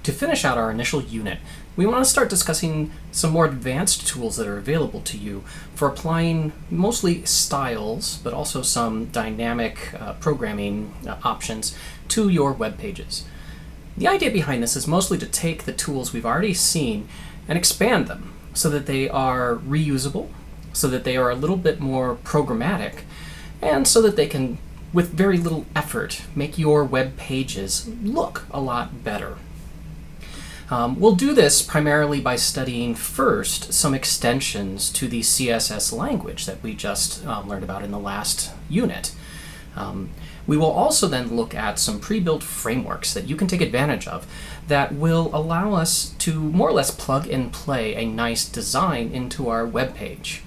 To finish out our initial unit, we want to start discussing some more advanced tools that are available to you for applying mostly styles, but also some dynamic programming options to your web pages. The idea behind this is mostly to take the tools we've already seen and expand them so that they are reusable, so that they are a little bit more programmatic, and so that they can, with very little effort, make your web pages look a lot better. We'll do this primarily by studying first some extensions to the CSS language that we just learned about in the last unit. We will also then look at some pre-built frameworks that you can take advantage of that will allow us to more or less plug and play a nice design into our web page.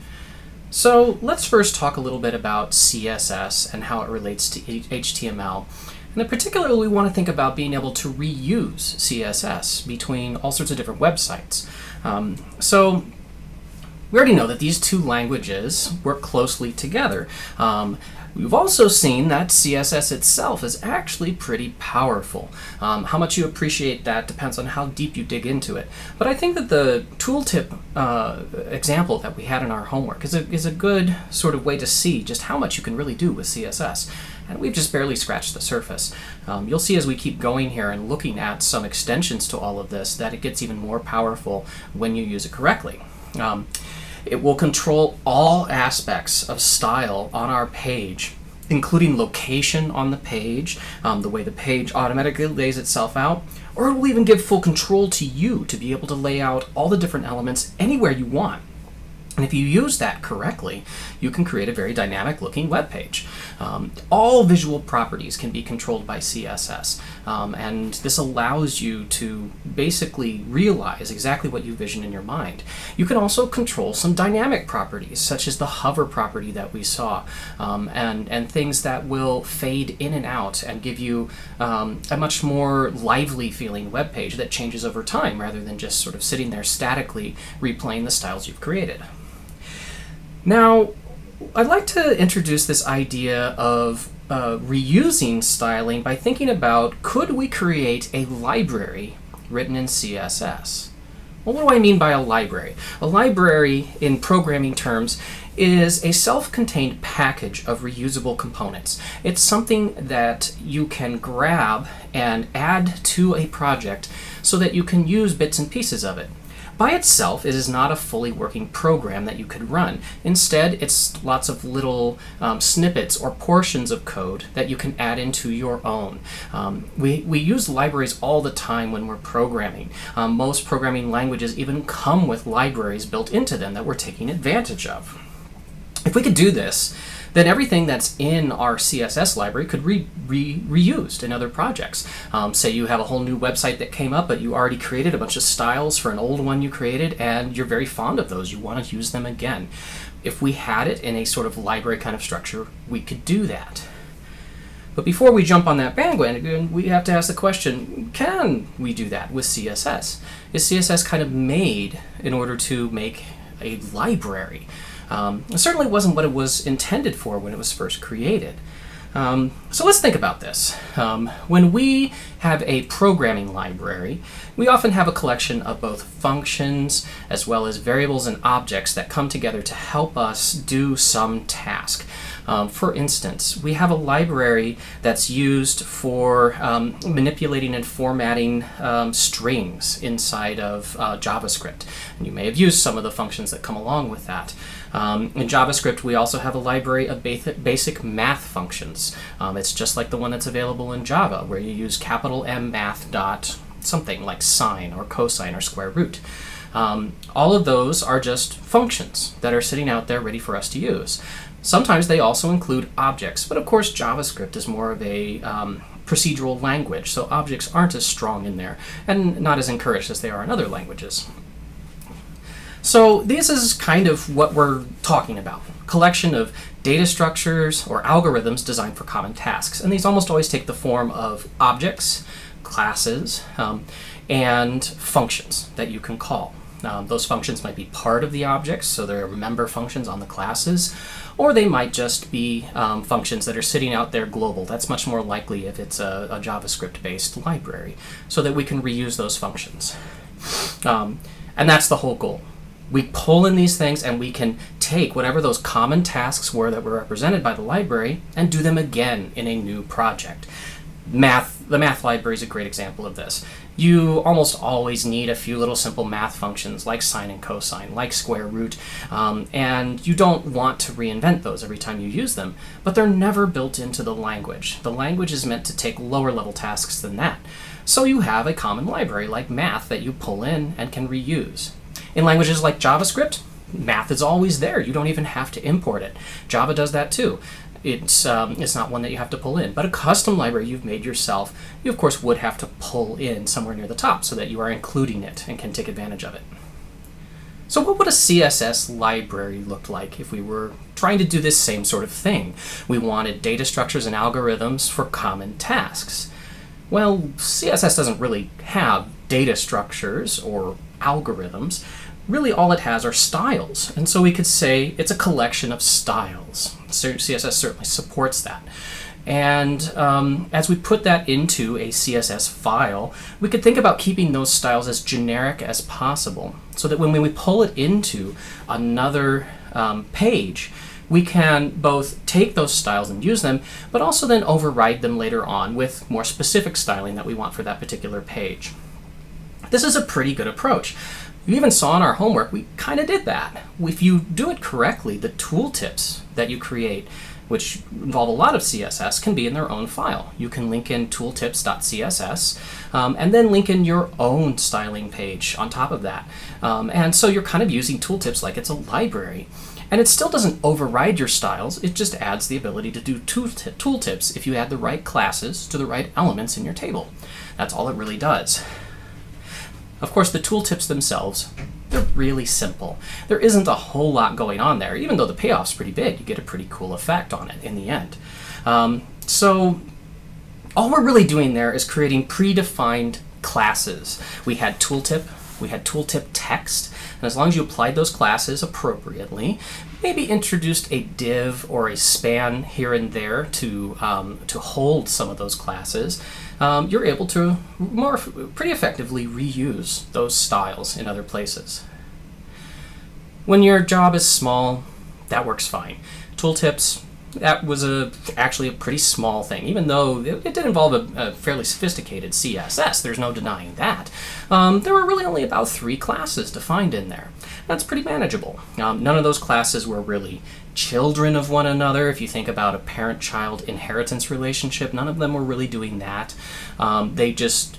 So let's first talk a little bit about CSS and how it relates to HTML. And in particular, we want to think about being able to reuse CSS between all sorts of different websites. So we already know that these two languages work closely together. We've also seen that CSS itself is actually pretty powerful. How much you appreciate that depends on how deep you dig into it. But I think that the tooltip example that we had in our homework is a good sort of way to see just how much you can really do with CSS. And we've just barely scratched the surface. You'll see as we keep going here and looking at some extensions to all of this that it gets even more powerful when you use it correctly. It will control all aspects of style on our page, including location on the page, the way the page automatically lays itself out, or it will even give full control to you to be able to lay out all the different elements anywhere you want. And if you use that correctly, you can create a very dynamic looking web page. All visual properties can be controlled by CSS, and this allows you to basically realize exactly what you vision in your mind. You can also control some dynamic properties, such as the hover property that we saw, and things that will fade in and out and give you a much more lively feeling web page that changes over time rather than just sort of sitting there statically replaying the styles you've created. Now, I'd like to introduce this idea of reusing styling by thinking about, could we create a library written in CSS? Well, what do I mean by a library? A library, in programming terms, is a self-contained package of reusable components. It's something that you can grab and add to a project so that you can use bits and pieces of it. By itself, it is not a fully working program that you could run. Instead, it's lots of little snippets or portions of code that you can add into your own. We use libraries all the time when we're programming. Most programming languages even come with libraries built into them that we're taking advantage of. If we could do this, then everything that's in our CSS library could be reused in other projects. Say you have a whole new website that came up, but you already created a bunch of styles for an old one you created, and you're very fond of those. You want to use them again. If we had it in a sort of library kind of structure, we could do that. But before we jump on that bandwagon, we have to ask the question, can we do that with CSS? Is CSS kind of made in order to make a library? It certainly wasn't what it was intended for when it was first created. So let's think about this. When we have a programming library, we often have a collection of both functions as well as variables and objects that come together to help us do some task. For instance, we have a library that's used for manipulating and formatting strings inside of JavaScript. And you may have used some of the functions that come along with that. In JavaScript, we also have a library of basic math functions. It's just like the one that's available in Java, where you use capital M math dot something like sine or cosine or square root. All of those are just functions that are sitting out there ready for us to use. Sometimes they also include objects, but of course JavaScript is more of a procedural language, so objects aren't as strong in there and not as encouraged as they are in other languages. So this is kind of what we're talking about. Collection of data structures or algorithms designed for common tasks. And these almost always take the form of objects, classes, and functions that you can call. Those functions might be part of the objects, so they're member functions on the classes, or they might just be functions that are sitting out there global. That's much more likely if it's a JavaScript-based library, so that we can reuse those functions. And that's the whole goal. We pull in these things and we can take whatever those common tasks were that were represented by the library and do them again in a new project. The math library is a great example of this. You almost always need a few little simple math functions like sine and cosine, like square root, and you don't want to reinvent those every time you use them, but they're never built into the language. The language is meant to take lower level tasks than that. So you have a common library like math that you pull in and can reuse. In languages like JavaScript, math is always there. You don't even have to import it. Java does that too. It's not one that you have to pull in, but a custom library you've made yourself, you of course would have to pull in somewhere near the top so that you are including it and can take advantage of it. So what would a CSS library look like if we were trying to do this same sort of thing? We wanted data structures and algorithms for common tasks. Well, CSS doesn't really have data structures or algorithms. Really all it has are styles, and so we could say it's a collection of styles. CSS certainly supports that. And as we put that into a CSS file, we could think about keeping those styles as generic as possible, so that when we pull it into another page, we can both take those styles and use them, but also then override them later on with more specific styling that we want for that particular page. This is a pretty good approach. You even saw in our homework, we kind of did that. If you do it correctly, the tooltips that you create, which involve a lot of CSS, can be in their own file. You can link in tooltips.css and then link in your own styling page on top of that. And so you're kind of using tooltips like it's a library. And it still doesn't override your styles, it just adds the ability to do tooltips if you add the right classes to the right elements in your table. That's all it really does. Of course, the tooltips themselves, they're really simple. There isn't a whole lot going on there, even though the payoff's pretty big. You get a pretty cool effect on it in the end. So all we're really doing there is creating predefined classes. We had tooltip, we had tooltip text, and as long as you applied those classes appropriately, maybe introduced a div or a span here and there to hold some of those classes, you're able to pretty effectively reuse those styles in other places. When your job is small, that works fine. Tooltips, that was actually a pretty small thing, even though it did involve a fairly sophisticated CSS. There's no denying that. There were really only about 3 classes defined in there. That's pretty manageable. None of those classes were really children of one another. If you think about a parent-child inheritance relationship, none of them were really doing that. They just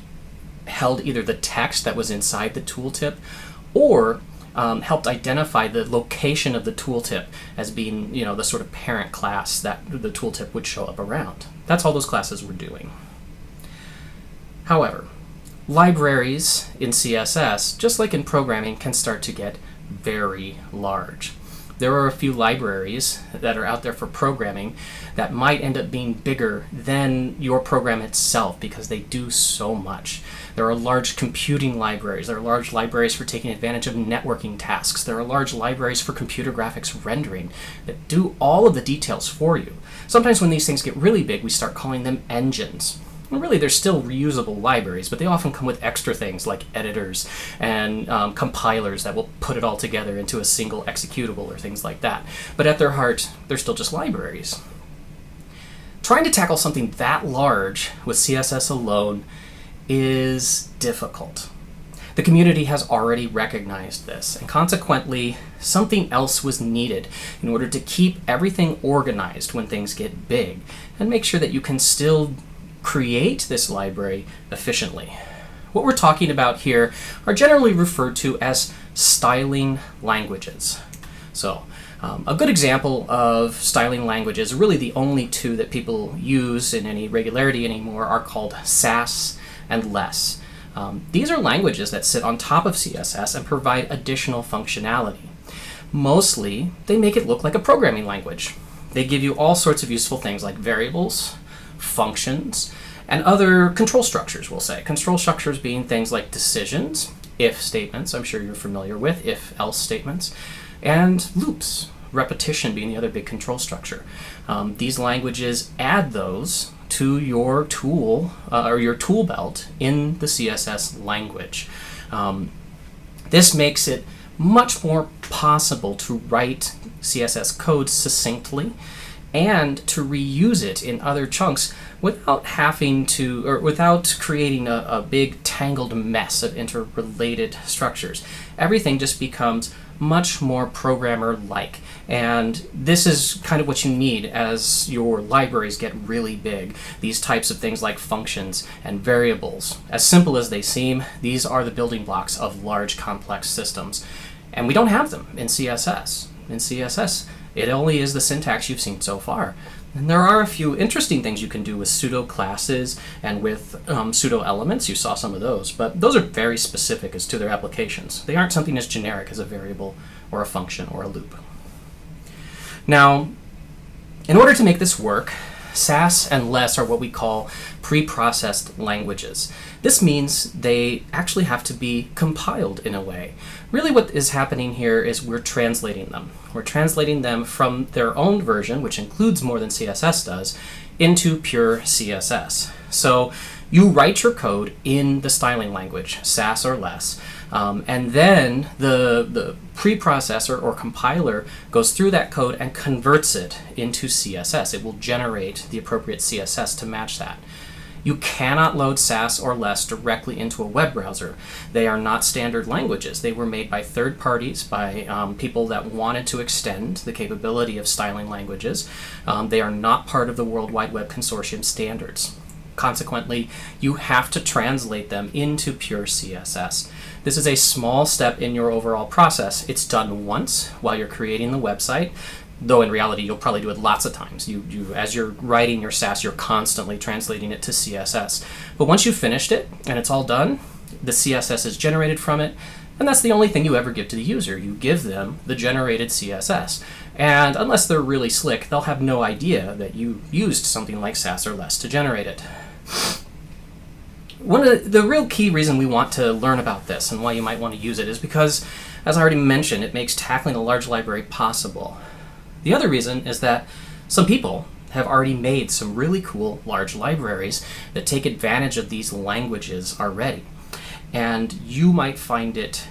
held either the text that was inside the tooltip or helped identify the location of the tooltip as being, the sort of parent class that the tooltip would show up around. That's all those classes were doing. However, libraries in CSS, just like in programming, can start to get very large. There are a few libraries that are out there for programming that might end up being bigger than your program itself because they do so much. There are large computing libraries. There are large libraries for taking advantage of networking tasks. There are large libraries for computer graphics rendering that do all of the details for you. Sometimes when these things get really big, we start calling them engines. And really, they're still reusable libraries, but they often come with extra things like editors and compilers that will put it all together into a single executable or things like that. But at their heart, they're still just libraries. Trying to tackle something that large with CSS alone is difficult. The community has already recognized this, and consequently, something else was needed in order to keep everything organized when things get big and make sure that you can still create this library efficiently. What we're talking about here are generally referred to as styling languages. So a good example of styling languages, really the only 2 that people use in any regularity anymore, are called Sass and Less. These are languages that sit on top of CSS and provide additional functionality. Mostly, they make it look like a programming language. They give you all sorts of useful things like variables, functions, and other control structures, we'll say. Control structures being things like decisions, if statements, I'm sure you're familiar with, if-else statements, and loops. repetition being the other big control structure. These languages add those to your tool or your tool belt in the CSS language. This makes it much more possible to write CSS code succinctly and to reuse it in other chunks without having to, or without creating a big tangled mess of interrelated structures. Everything just becomes much more programmer-like, and this is kind of what you need as your libraries get really big. These types of things like functions and variables, as simple as they seem, these are the building blocks of large complex systems, and we don't have them in CSS. In CSS, it only is the syntax you've seen so far. And there are a few interesting things you can do with pseudo classes and with pseudo elements. You saw some of those, but those are very specific as to their applications. They aren't something as generic as a variable or a function or a loop. Now, in order to make this work, Sass and Less are what we call pre-processed languages. This means they actually have to be compiled in a way. Really what is happening here is we're translating them. We're translating them from their own version, which includes more than CSS does, into pure CSS. So you write your code in the styling language, Sass or Less, and then the preprocessor or compiler goes through that code and converts it into CSS. It will generate the appropriate CSS to match that. You cannot load Sass or Less directly into a web browser. They are not standard languages. They were made by third parties, by people that wanted to extend the capability of styling languages. They are not part of the World Wide Web Consortium standards. Consequently, you have to translate them into pure CSS. This is a small step in your overall process. It's done once while you're creating the website, though in reality you'll probably do it lots of times. As you're writing your Sass, you're constantly translating it to CSS. But once you've finished it and it's all done, the CSS is generated from it, and that's the only thing you ever give to the user. You give them the generated CSS. And unless they're really slick, they'll have no idea that you used something like Sass or Less to generate it. One of the real key reason we want to learn about this and why you might want to use it is because, as I already mentioned, it makes tackling a large library possible. The other reason is that some people have already made some really cool large libraries that take advantage of these languages already. And you might find it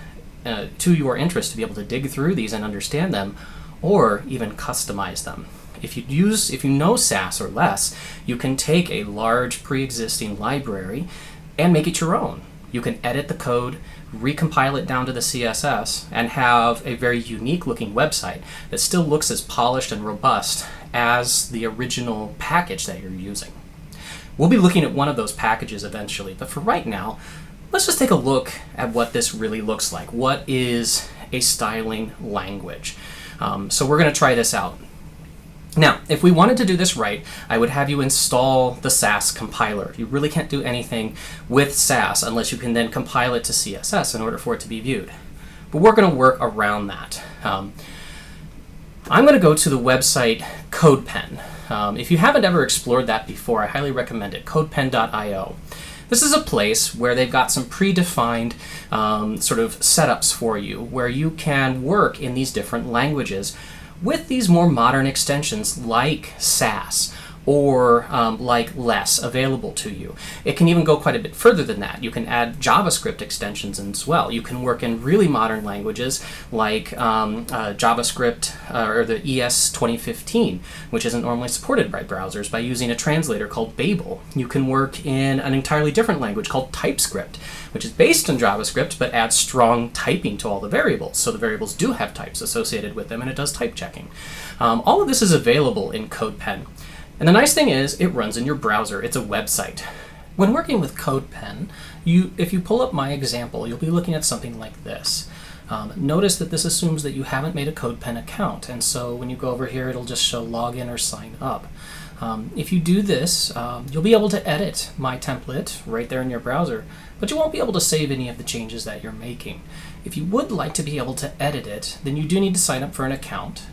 to your interest to be able to dig through these and understand them, or even customize them. If you know Sass or Less, you can take a large pre-existing library and make it your own. You can edit the code, recompile it down to the CSS, and have a very unique looking website that still looks as polished and robust as the original package that you're using. We'll be looking at one of those packages eventually, but for right now, let's just take a look at what this really looks like. What is a styling language? So we're going to try this out. Now, if we wanted to do this right, I would have you install the Sass compiler. You really can't do anything with Sass unless you can then compile it to CSS in order for it to be viewed. But we're going to work around that. I'm going to go to the website CodePen. If you haven't ever explored that before, I highly recommend it, codepen.io. This is a place where they've got some predefined sort of setups for you, where you can work in these different languages with these more modern extensions like Sass or like Less available to you. It can even go quite a bit further than that. You can add JavaScript extensions as well. You can work in really modern languages like JavaScript or the ES 2015, which isn't normally supported by browsers, by using a translator called Babel. You can work in an entirely different language called TypeScript, which is based on JavaScript but adds strong typing to all the variables. So the variables do have types associated with them, and it does type checking. All of this is available in CodePen. And the nice thing is, it runs in your browser. It's a website. When working with CodePen, if you pull up my example, you'll be looking at something like this. Notice that this assumes that you haven't made a CodePen account, and so when you go over here, it'll just show login or sign up. If you do this, you'll be able to edit my template right there in your browser, but you won't be able to save any of the changes that you're making. If you would like to be able to edit it, then you do need to sign up for an account.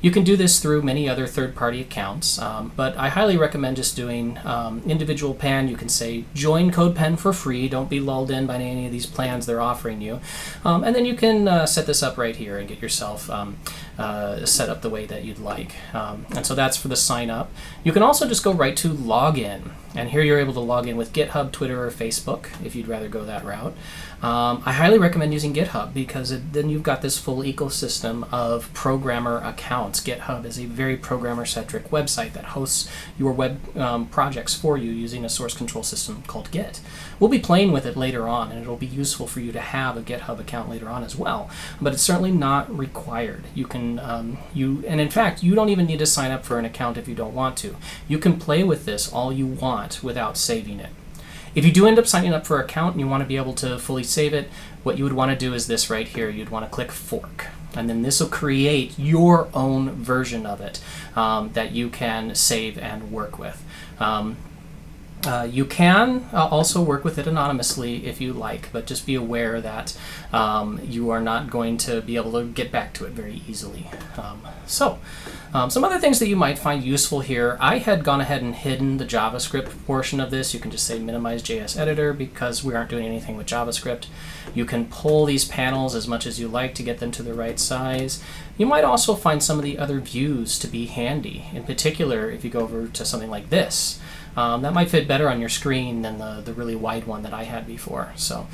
You can do this through many other third-party accounts, but I highly recommend just doing individual pen. You can say join CodePen for free. Don't be lulled in by any of these plans they're offering you. And then you can set this up right here and get yourself set up the way that you'd like. And so that's for the sign up. You can also just go right to login. And here you're able to log in with GitHub, Twitter, or Facebook if you'd rather go that route. I highly recommend using GitHub because then you've got this full ecosystem of programmer accounts. GitHub is a very programmer-centric website that hosts your web projects for you using a source control system called Git. We'll be playing with it later on, and it'll be useful for you to have a GitHub account later on as well. But it's certainly not required. You can, and in fact, you don't even need to sign up for an account if you don't want to. You can play with this all you want without saving it. If you do end up signing up for an account and you want to be able to fully save it, what you would want to do is this right here. You'd want to click Fork. And then this will create your own version of it that you can save and work with. You can also work with it anonymously if you like, but just be aware that you are not going to be able to get back to it very easily. Some other things that you might find useful here, I had gone ahead and hidden the JavaScript portion of this. You can just say minimize JS editor because we aren't doing anything with JavaScript. You can pull these panels as much as you like to get them to the right size. You might also find some of the other views to be handy. In particular, if you go over to something like this, that might fit better on your screen than the really wide one that I had before. So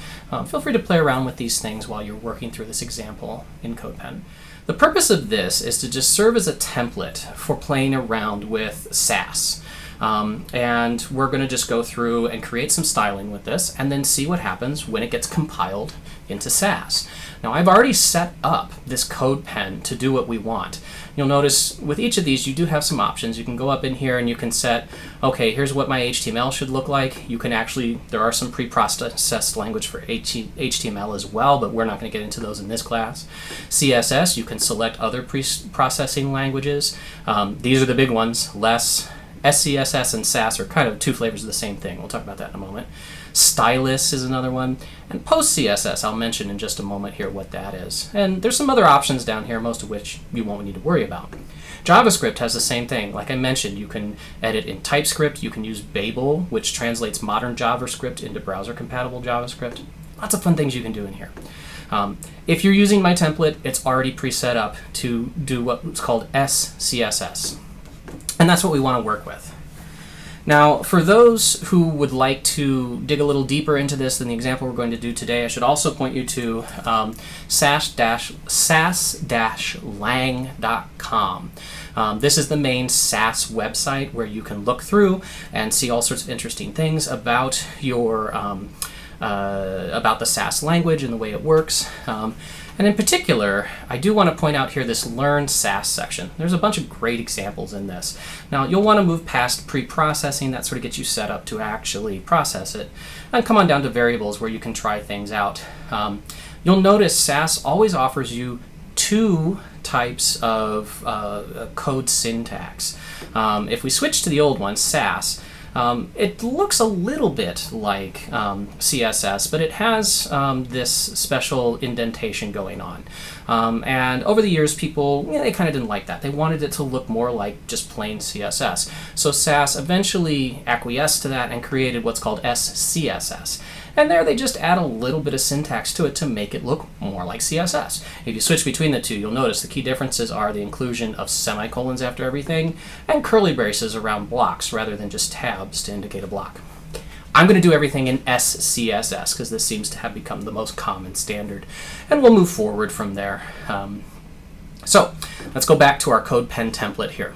feel free to play around with these things while you're working through this example in CodePen. The purpose of this is to just serve as a template for playing around with Sass. And we're going to just go through and create some styling with this and then see what happens when it gets compiled into Sass. Now I've already set up this CodePen to do what we want. You'll notice with each of these you do have some options. You can go up in here and you can set, okay, here's what my HTML should look like. You can actually, there are some pre-processed language for HTML as well, but we're not going to get into those in this class. CSS, you can select other pre-processing languages. These are the big ones. Less, SCSS and Sass are kind of two flavors of the same thing. We'll talk about that in a moment. Stylus is another one. And post-CSS, I'll mention in just a moment here what that is. And there's some other options down here, most of which you won't need to worry about. JavaScript has the same thing. Like I mentioned, you can edit in TypeScript. You can use Babel, which translates modern JavaScript into browser-compatible JavaScript. Lots of fun things you can do in here. If you're using my template, it's already pre-set up to do what's called SCSS. And that's what we want to work with. Now, for those who would like to dig a little deeper into this than the example we're going to do today, I should also point you to sass-lang.com. This is the main Sass website where you can look through and see all sorts of interesting things about your about the Sass language and the way it works. And in particular, I do want to point out here this Learn Sass section. There's a bunch of great examples in this. Now, you'll want to move past pre-processing. That sort of gets you set up to actually process it. And come on down to variables where you can try things out. You'll notice Sass always offers you two types of code syntax. If we switch to the old one, Sass, it looks a little bit like CSS, but it has this special indentation going on. And over the years, people, they kind of didn't like that. They wanted it to look more like just plain CSS. So Sass eventually acquiesced to that and created what's called SCSS. And there they just add a little bit of syntax to it to make it look more like CSS. If you switch between the two, you'll notice the key differences are the inclusion of semicolons after everything and curly braces around blocks rather than just tabs to indicate a block. I'm going to do everything in SCSS because this seems to have become the most common standard, and we'll move forward from there. So let's go back to our CodePen template here.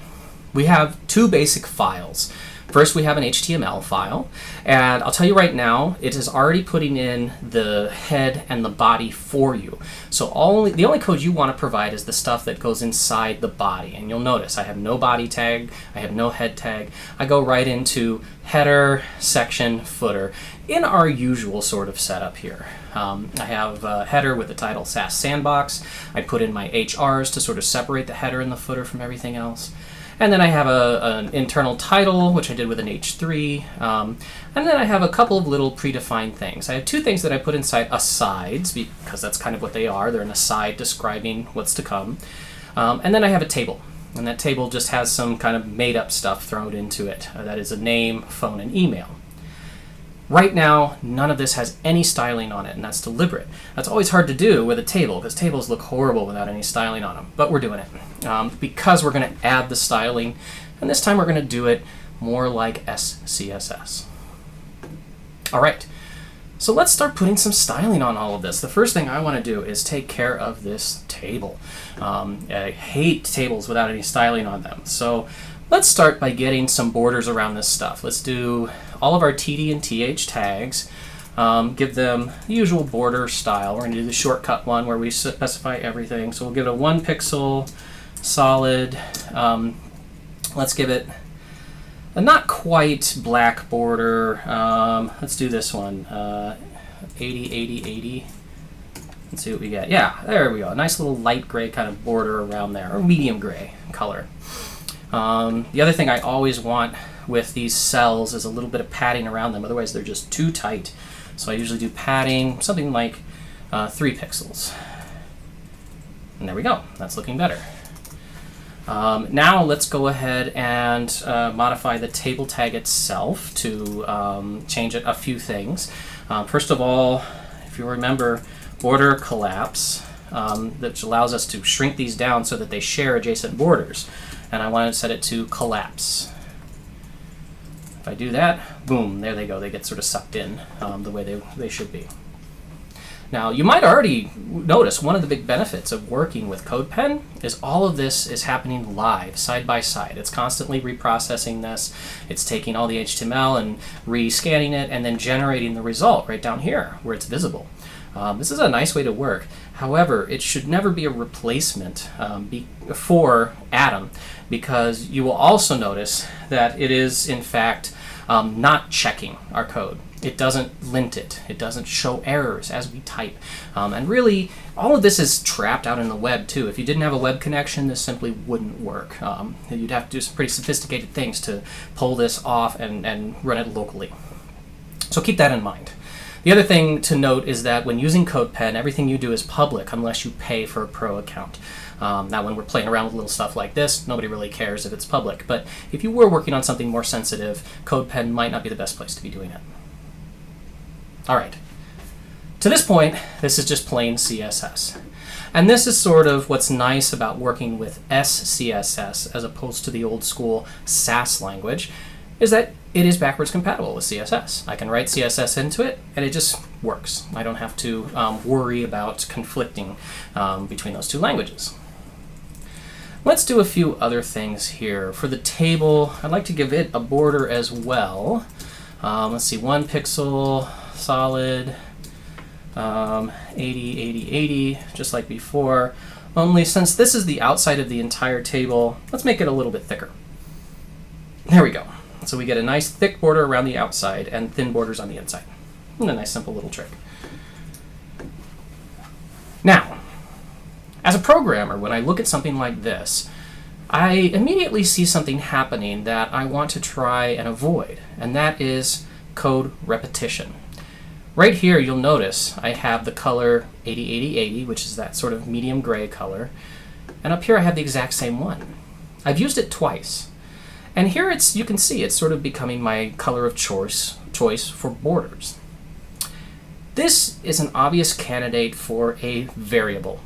We have two basic files. First, we have an HTML file, and I'll tell you right now, it is already putting in the head and the body for you. So the only code you want to provide is the stuff that goes inside the body. And you'll notice I have no body tag, I have no head tag. I go right into header, section, footer in our usual sort of setup here. I have a header with the title Sass Sandbox. I put in my HRs to sort of separate the header and the footer from everything else. And then I have an internal title, which I did with an H3. And then I have a couple of little predefined things. I have two things that I put inside asides, because that's kind of what they are. They're an aside describing what's to come. And then I have a table. And that table just has some kind of made-up stuff thrown into it. That is a name, phone, and email. Right now, none of this has any styling on it, and that's deliberate. That's always hard to do with a table, because tables look horrible without any styling on them. But we're doing it because we're going to add the styling, and this time we're going to do it more like SCSS. All right, so let's start putting some styling on all of this. The first thing I want to do is take care of this table. I hate tables without any styling on them. So let's start by getting some borders around this stuff. Let's do all of our TD and TH tags, give them the usual border style. We're going to do the shortcut one where we specify everything. So we'll give it a 1 pixel solid. Let's give it a not quite black border. Let's do this one, 80, 80, 80. Let's see what we get. Yeah, there we go. A nice little light gray kind of border around there, or medium gray color. The other thing I always want with these cells is a little bit of padding around them, otherwise they're just too tight. So I usually do padding, something like 3 pixels. And there we go, that's looking better. Now let's go ahead and modify the table tag itself to change it a few things. First of all, if you remember, border collapse, which allows us to shrink these down so that they share adjacent borders. And I want to set it to collapse. If I do that, boom, there they go. They get sort of sucked in the way they should be. Now, you might already notice one of the big benefits of working with CodePen is all of this is happening live, side by side. It's constantly reprocessing this. It's taking all the HTML and re-scanning it and then generating the result right down here where it's visible. This is a nice way to work. However, it should never be a replacement for Atom, because you will also notice that it is, in fact, not checking our code. It doesn't lint it. It doesn't show errors as we type. And really, all of this is trapped out in the web, too. If you didn't have a web connection, this simply wouldn't work. You'd have to do some pretty sophisticated things to pull this off and run it locally. So keep that in mind. The other thing to note is that when using CodePen, everything you do is public unless you pay for a pro account. Now, when we're playing around with little stuff like this, nobody really cares if it's public. But if you were working on something more sensitive, CodePen might not be the best place to be doing it. All right. To this point, this is just plain CSS. And this is sort of what's nice about working with SCSS as opposed to the old school Sass language, is that it is backwards compatible with CSS. I can write CSS into it, and it just works. I don't have to worry about conflicting between those two languages. Let's do a few other things here. For the table, I'd like to give it a border as well. Let's see, 1 pixel solid, 80, 80, 80, just like before. Only since this is the outside of the entire table, let's make it a little bit thicker. There we go. So we get a nice thick border around the outside and thin borders on the inside. And a nice simple little trick. Now, as a programmer, when I look at something like this, I immediately see something happening that I want to try and avoid, and that is code repetition. Right here, you'll notice I have the color 80, 80, 80, which is that sort of medium gray color, and up here I have the exact same one. I've used it twice. And here you can see it's sort of becoming my color of choice for borders. This is an obvious candidate for a variable.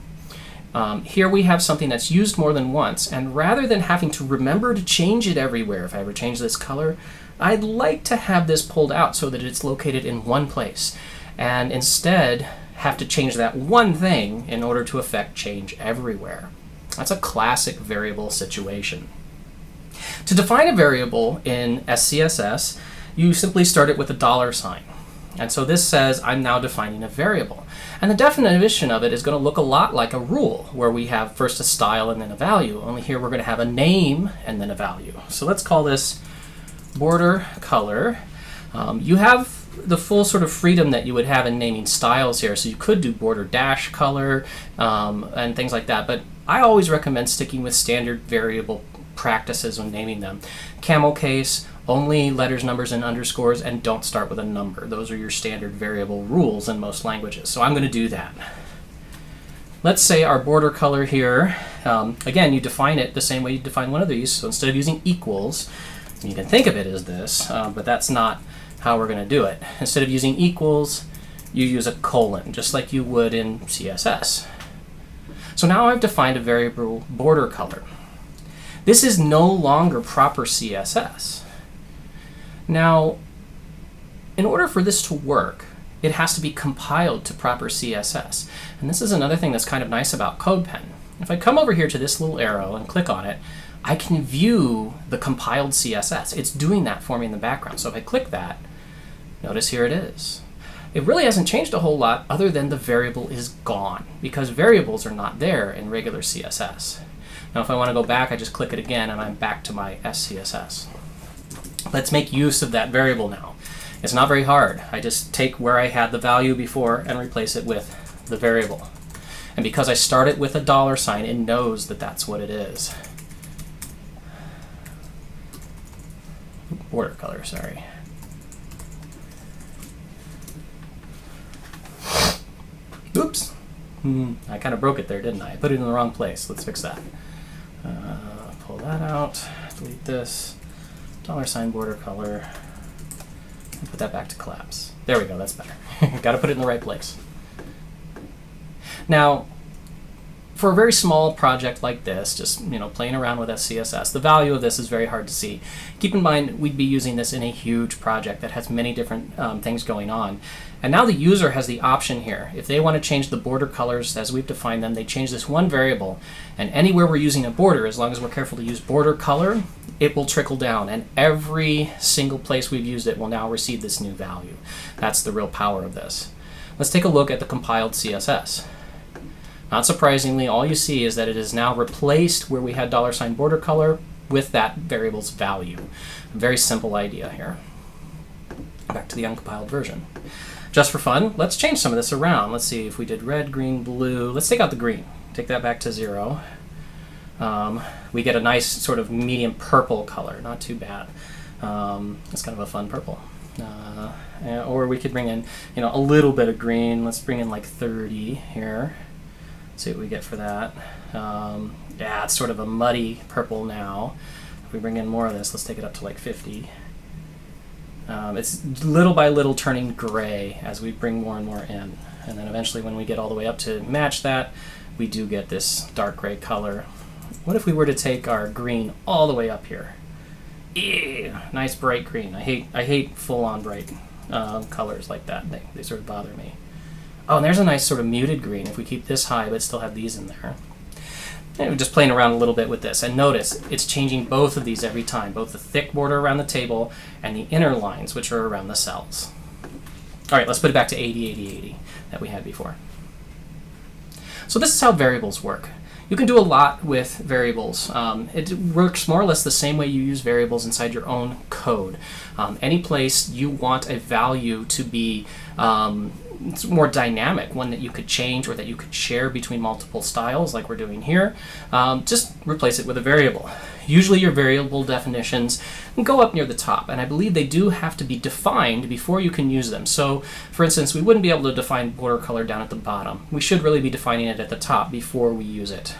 Here we have something that's used more than once, and rather than having to remember to change it everywhere if I ever change this color, I'd like to have this pulled out so that it's located in one place, and instead have to change that one thing in order to affect change everywhere. That's a classic variable situation. To define a variable in SCSS, you simply start it with a $sign. And so this says I'm now defining a variable. And the definition of it is going to look a lot like a rule, where we have first a style and then a value. Only here we're going to have a name and then a value. So let's call this border color. You have the full sort of freedom that you would have in naming styles here. So you could do border dash color and things like that. But I always recommend sticking with standard variable practices when naming them. Camel case, only letters, numbers, and underscores, and don't start with a number. Those are your standard variable rules in most languages. So I'm going to do that. Let's say our border color here, again, you define it the same way you define one of these. So instead of using equals, you can think of it as this, but that's not how we're going to do it. Instead of using equals, you use a colon, just like you would in CSS. So now I've defined a variable border color. This is no longer proper CSS. Now, in order for this to work, it has to be compiled to proper CSS. And this is another thing that's kind of nice about CodePen. If I come over here to this little arrow and click on it, I can view the compiled CSS. It's doing that for me in the background. So if I click that, notice here it is. It really hasn't changed a whole lot other than the variable is gone, because variables are not there in regular CSS. Now if I want to go back, I just click it again and I'm back to my SCSS. Let's make use of that variable now. It's not very hard. I just take where I had the value before and replace it with the variable. And because I start it with a $, it knows that that's what it is. Border color, sorry. Oops. I kind of broke it there, didn't I? I put it in the wrong place. Let's fix that. Pull that out, delete this, $, border color, and put that back to collapse. There we go, that's better. Got to put it in the right place. Now, for a very small project like this, just playing around with SCSS, the value of this is very hard to see. Keep in mind, we'd be using this in a huge project that has many different things going on. And now the user has the option here. If they want to change the border colors as we've defined them, they change this one variable. And anywhere we're using a border, as long as we're careful to use border color, it will trickle down. And every single place we've used it will now receive this new value. That's the real power of this. Let's take a look at the compiled CSS. Not surprisingly, all you see is that it is now replaced where we had $ border color with that variable's value. A very simple idea here. Back to the uncompiled version. Just for fun, let's change some of this around. Let's see if we did red, green, blue. Let's take out the green. Take that back to 0. We get a nice sort of medium purple color. Not too bad. It's kind of a fun purple. Or we could bring in a little bit of green. Let's bring in like 30 here. See what we get for that. Yeah, it's sort of a muddy purple now. If we bring in more of this, let's take it up to like 50. It's little by little turning gray as we bring more and more in. And then eventually when we get all the way up to match that, we do get this dark gray color. What if we were to take our green all the way up here? Ew, nice bright green. I hate full-on bright colors like that. They sort of bother me. Oh, and there's a nice sort of muted green if we keep this high but still have these in there. And we're just playing around a little bit with this. And notice, it's changing both of these every time, both the thick border around the table and the inner lines, which are around the cells. All right, let's put it back to 80, 80, 80 that we had before. So this is how variables work. You can do a lot with variables. It works more or less the same way you use variables inside your own code. Any place you want a value to be it's more dynamic, one that you could change or that you could share between multiple styles like we're doing here, just replace it with a variable. Usually your variable definitions go up near the top, and I believe they do have to be defined before you can use them. So for instance, we wouldn't be able to define border color down at the bottom. We should really be defining it at the top before we use it.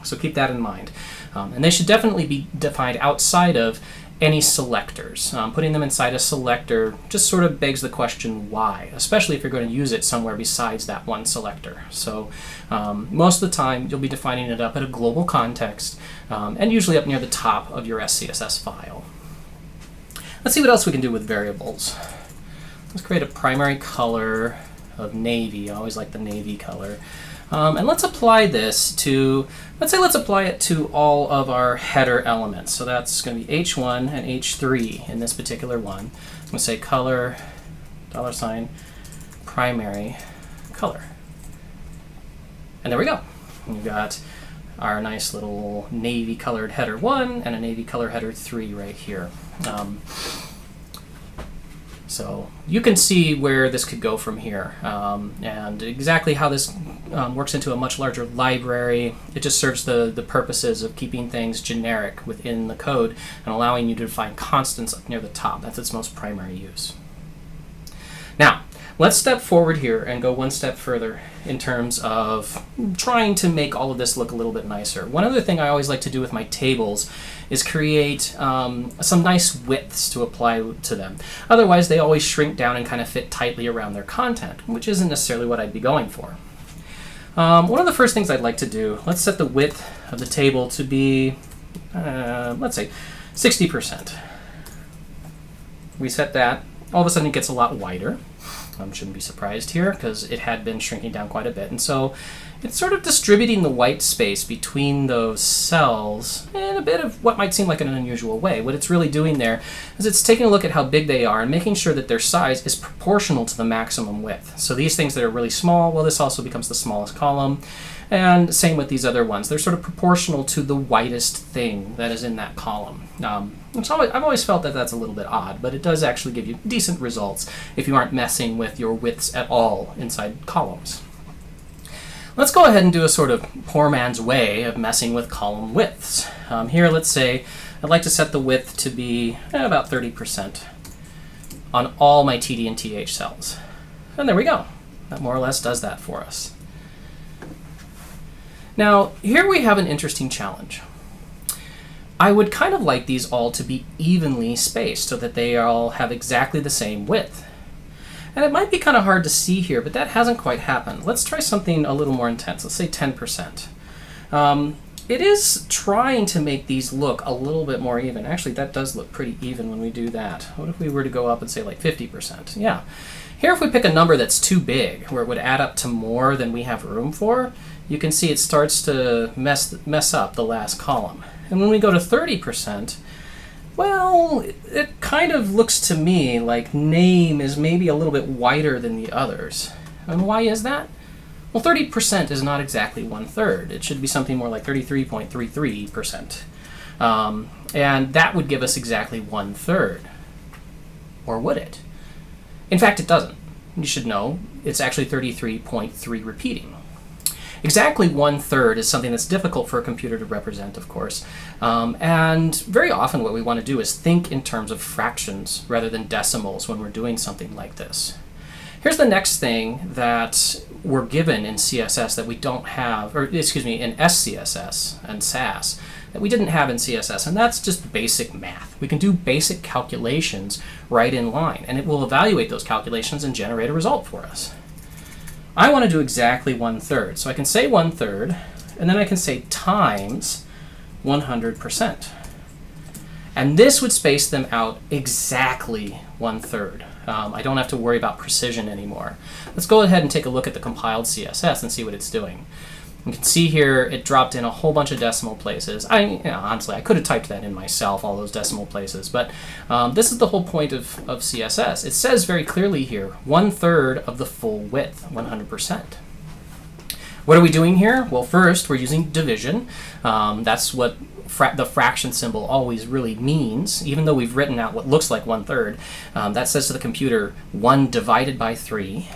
So keep that in mind. And they should definitely be defined outside of any selectors. Putting them inside a selector just sort of begs the question why, especially if you're going to use it somewhere besides that one selector. So most of the time you'll be defining it up at a global context and usually up near the top of your SCSS file. Let's see what else we can do with variables. Let's create a primary color of navy. I always like the navy color. And let's apply this to, let's apply it to all of our header elements. So that's going to be H1 and H3 in this particular one. I'm going to say color, $ primary color. And there we go. We've got our nice little navy colored header 1 and a navy color header 3 right here. So you can see where this could go from here, and exactly how this works into a much larger library. It just serves the purposes of keeping things generic within the code and allowing you to define constants up near the top. That's its most primary use. Now, let's step forward here and go one step further in terms of trying to make all of this look a little bit nicer. One other thing I always like to do with my tables is create some nice widths to apply to them. Otherwise, they always shrink down and kind of fit tightly around their content, which isn't necessarily what I'd be going for. One of the first things I'd like to do, let's set the width of the table to be, let's say, 60%. We set that. All of a sudden, it gets a lot wider. Shouldn't be surprised here because it had been shrinking down quite a bit. And so it's sort of distributing the white space between those cells in a bit of what might seem like an unusual way. What it's really doing there is it's taking a look at how big they are and making sure that their size is proportional to the maximum width. So these things that are really small, well, this also becomes the smallest column. And same with these other ones. They're sort of proportional to the widest thing that is in that column. I've always felt that that's a little bit odd, but it does actually give you decent results if you aren't messing with your widths at all inside columns. Let's go ahead and do a sort of poor man's way of messing with column widths. Here, let's say I'd like to set the width to be about 30% on all my TD and TH cells. And there we go. That more or less does that for us. Now, here we have an interesting challenge. I would kind of like these all to be evenly spaced so that they all have exactly the same width. And it might be kind of hard to see here, but that hasn't quite happened. Let's try something a little more intense. Let's say 10%. It is trying to make these look a little bit more even. Actually, that does look pretty even when we do that. What if we were to go up and say like 50%? Yeah. Here, if we pick a number that's too big, where it would add up to more than we have room for, you can see it starts to mess up the last column. And when we go to 30%, well, it kind of looks to me like name is maybe a little bit wider than the others. And why is that? Well, 30% is not exactly 1/3. It should be something more like 33.33%. And that would give us exactly 1/3. Or would it? In fact, it doesn't. You should know it's actually 33.3 repeating. Exactly 1/3 is something that's difficult for a computer to represent, of course. And very often what we want to do is think in terms of fractions rather than decimals when we're doing something like this. Here's the next thing that we're given in CSS that we don't have, or excuse me, in SCSS and Sass that we didn't have in CSS, and that's just basic math. We can do basic calculations right in line, and it will evaluate those calculations and generate a result for us. I want to do exactly 1/3, so I can say 1/3, and then I can say times 100%. And this would space them out exactly 1/3. I don't have to worry about precision anymore. Let's go ahead and take a look at the compiled CSS and see what it's doing. You can see here it dropped in a whole bunch of decimal places. Honestly, I could have typed that in myself, all those decimal places, but this is the whole point of CSS. It says very clearly here, 1/3 of the full width, 100%. What are we doing here? Well, first, we're using division. That's what the fraction symbol always really means. Even though we've written out what looks like 1/3, that says to the computer 1 divided by 3.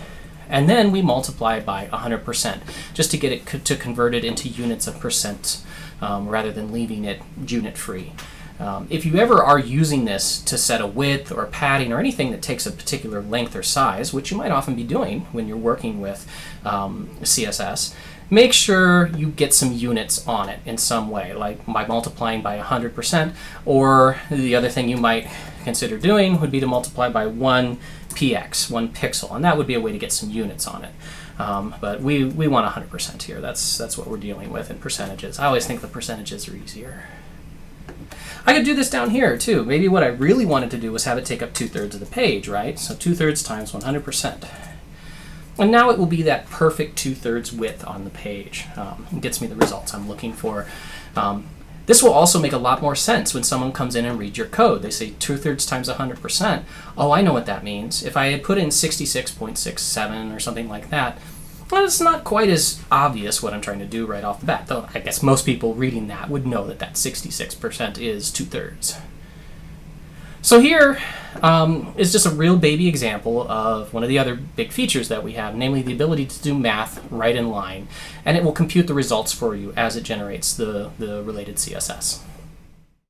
And then we multiply by 100% just to get it to convert it into units of percent rather than leaving it unit free. If you ever are using this to set a width or padding or anything that takes a particular length or size, which you might often be doing when you're working with CSS, make sure you get some units on it in some way, like by multiplying by 100%, or the other thing you might consider doing would be to multiply by 1 px, 1 pixel, and that would be a way to get some units on it. But we want 100% here. That's what we're dealing with in percentages. I always think the percentages are easier. I could do this down here too. Maybe what I really wanted to do was have it take up 2/3 of the page, right? So 2/3 times 100%. And now it will be that perfect 2/3 width on the page. It gets me the results I'm looking for. This will also make a lot more sense when someone comes in and reads your code. They say 2/3 times 100%. Oh, I know what that means. If I had put in 66.67 or something like that, well, it's not quite as obvious what I'm trying to do right off the bat, though I guess most people reading that would know that that 66% is 2/3. So here, is just a real baby example of one of the other big features that we have, namely the ability to do math right in line, and it will compute the results for you as it generates the related CSS.